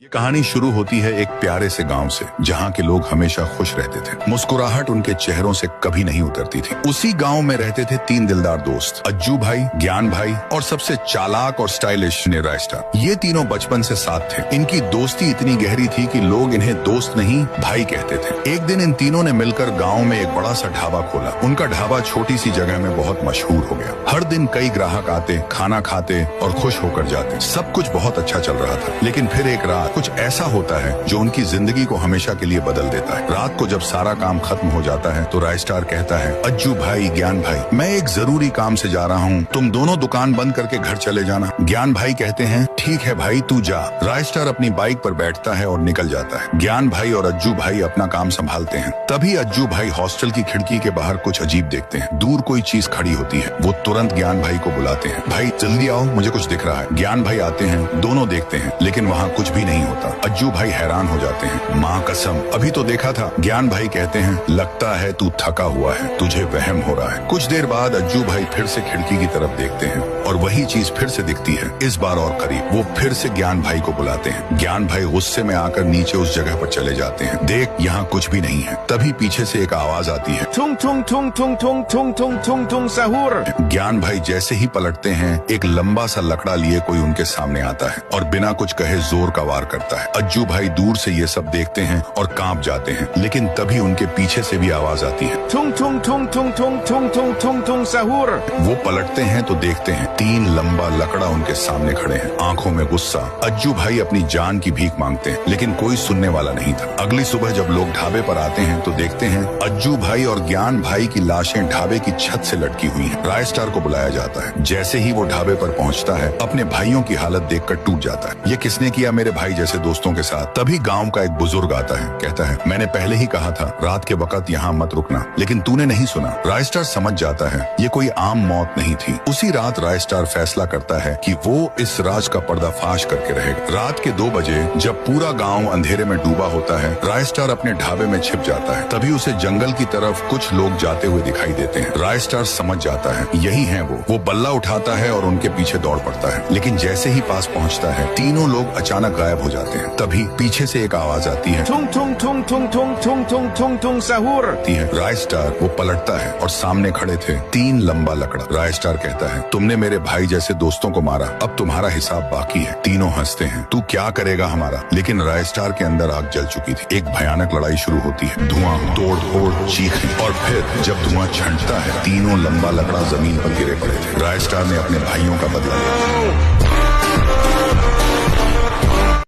ये कहानी शुरू होती है एक प्यारे से गांव से, जहां के लोग हमेशा खुश रहते थे। मुस्कुराहट उनके चेहरों से कभी नहीं उतरती थी। उसी गांव में रहते थे तीन दिलदार दोस्त, अज्जू भाई, ज्ञान भाई और सबसे चालाक और स्टाइलिश निरा स्टार। ये तीनों बचपन से साथ थे। इनकी दोस्ती इतनी गहरी थी कि लोग इन्हें दोस्त नहीं भाई कहते थे। एक दिन इन तीनों ने मिलकर गाँव में एक बड़ा सा ढाबा खोला। उनका ढाबा छोटी सी जगह में बहुत मशहूर हो गया। हर दिन कई ग्राहक आते, खाना खाते और खुश होकर जाते। सब कुछ बहुत अच्छा चल रहा था, लेकिन फिर एक रात कुछ ऐसा होता है जो उनकी जिंदगी को हमेशा के लिए बदल देता है। रात को जब सारा काम खत्म हो जाता है तो रायस्टार कहता है, अज्जू भाई, ज्ञान भाई, मैं एक जरूरी काम से जा रहा हूँ, तुम दोनों दुकान बंद करके घर चले जाना। ज्ञान भाई कहते हैं, ठीक है भाई, तू जा। रायस्टार अपनी बाइक पर बैठता है और निकल जाता है। ज्ञान भाई और अज्जू भाई अपना काम संभालते हैं। तभी अज्जू भाई हॉस्टल की खिड़की के बाहर कुछ अजीब देखते हैं। दूर कोई चीज खड़ी होती है। वो तुरंत ज्ञान भाई को बुलाते हैं, भाई जल्दी आओ, मुझे कुछ दिख रहा है। ज्ञान भाई आते हैं, दोनों देखते हैं, लेकिन वहाँ कुछ भी नहीं होता। अज्जू भाई हैरान हो जाते हैं, माँ कसम, अभी तो देखा था। ज्ञान भाई कहते हैं, लगता है तू थका हुआ है, तुझे वहम हो रहा है। कुछ देर बाद अज्जू भाई फिर से खिड़की की तरफ देखते हैं और वही चीज फिर से दिखती है, इस बार और करीब। वो फिर से ज्ञान भाई को बुलाते हैं। ज्ञान भाई गुस्से में आकर नीचे उस जगह पर चले जाते हैं। देख, यहाँ कुछ भी नहीं है। तभी पीछे से एक आवाज आती है, थुंग थुंग थुंग थुंग थुंग थुंग थुंग थुंग थुंग सहूर। ज्ञान भाई जैसे ही पलटते हैं, एक लंबा सा लकड़ा लिए कोई उनके सामने आता है और बिना कुछ कहे जोर का वार करता है। अज्जू भाई दूर से ये सब देखते हैं और कांप जाते हैं, लेकिन तभी उनके पीछे से भी आवाज आती है, थुंग थुंग थुंग थुंग थुंग थुंग थुंग थुंग थुंग सहूर। वो पलटते हैं तो देखते हैं तीन लंबा लकड़ा उनके सामने खड़े हैं, आंखों में गुस्सा। अज्जू भाई अपनी जान की भीख मांगते हैं, लेकिन कोई सुनने वाला नहीं था। अगली सुबह जब लोग ढाबे पर आते हैं तो देखते हैं अज्जू भाई और ज्ञान भाई की लाशें ढाबे की छत से लटकी हुई हैं। रायस्टार को बुलाया जाता है। जैसे ही वो ढाबे पर पहुंचता है, अपने भाइयों की हालत देखकर टूट जाता है। ये किसने किया मेरे भाई जैसे दोस्तों के साथ? तभी गांव का एक बुजुर्ग आता है, कहता है, मैंने पहले ही कहा था रात के वक्त यहाँ मत रुकना, लेकिन तूने नहीं सुना। रायस्टार समझ जाता है ये कोई आम मौत नहीं थी। उसी रात रायस्टार फैसला करता है कि वो इस राज का पर्दाफाश करके रहेगा। रात के 2 बजे जब पूरा गांव अंधेरे में डूबा होता है, रायस्टार अपने ढाबे में छिप जाता है। तभी उसे जंगल की तरफ कुछ लोग जाते हुए दिखाई देते हैं। रायस्टार समझ जाता है यही है वो बल्ला उठाता है और उनके पीछे दौड़ पड़ता है, लेकिन जैसे ही पास पहुंचता है, तीनों लोग अचानक गायब हो जाते हैं। तभी पीछे से एक आवाज आती है, थुंग थुंग थुंग थुंग थुंग थुंग थुंग थुंग थुंग सहूर। रायस्टार वो पलटता है और सामने खड़े थे तीन लंबा लकड़ा। रायस्टार कहता है, तुमने मेरे भाई जैसे दोस्तों को मारा, अब तुम्हारा हिसाब बाकी है। तीनों हंसते हैं, तू क्या करेगा हमारा? लेकिन रायस्टार के अंदर आग जल चुकी थी। एक भयानक लड़ाई शुरू होती है, धुआं, तोड़ फोड़, चीखें, और फिर जब धुआं छंटता है, तीनों लंबा लकड़ा जमीन पर गिरे पड़े थे। रायस्टार ने अपने भाइयों का बदला लिया।